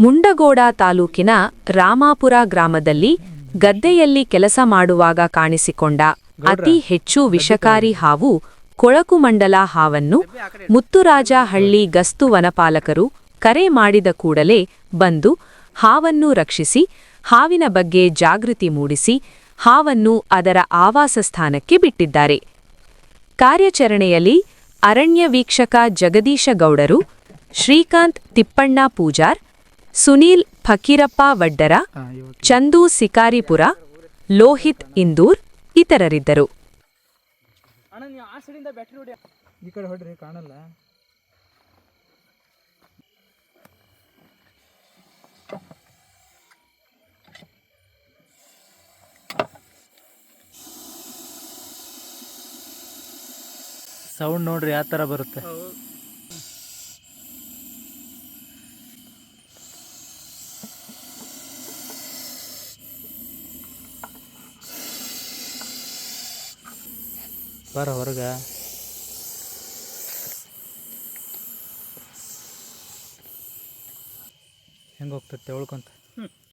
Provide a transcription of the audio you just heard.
ಮುಂಡಗೋಡ ತಾಲೂಕಿನ ರಾಮಾಪುರ ಗ್ರಾಮದಲ್ಲಿ ಗದ್ದೆಯಲ್ಲಿ ಕೆಲಸ ಮಾಡುವಾಗ ಕಾಣಿಸಿಕೊಂಡ ಅತಿ ಹೆಚ್ಚು ವಿಷಕಾರಿ ಹಾವು ಕೊಳಕುಮಂಡಲ ಹಾವನ್ನು ಮುತ್ತುರಾಜಹಳ್ಳಿ ಗಸ್ತು ವನಪಾಲಕರು ಕರೆ ಮಾಡಿದ ಕೂಡಲೇ ಬಂದು ಹಾವನ್ನು ರಕ್ಷಿಸಿ ಹಾವಿನ ಬಗ್ಗೆ ಜಾಗೃತಿ ಮೂಡಿಸಿ ಹಾವನ್ನು ಅದರ ಆವಾಸ ಸ್ಥಾನಕ್ಕೆ ಬಿಟ್ಟಿದ್ದಾರೆ. ಕಾರ್ಯಾಚರಣೆಯಲ್ಲಿ ಅರಣ್ಯ ವೀಕ್ಷಕ ಜಗದೀಶ ಗೌಡರು, ಶ್ರೀಕಾಂತ್ ತಿಪ್ಪಣ್ಣ ಪೂಜಾರ್, ಸುನೀಲ್ ಫಕೀರಪ್ಪ ವಡ್ಡರ, ಚಂದು ಸಿಕಾರಿಪುರ, ಲೋಹಿತ್ ಇಂದೂರ್ ಇತರರಿದ್ದರು. ಸೌಂಡ್ ನೋಡ್ರಿ ಯಾವ ತರ ಬರುತ್ತೆ. ಬರ ಹೊರಗ ಹೆಂಗ ಹೋಗ್ತತ್ತೆ ಉಳ್ಕೊಂತ.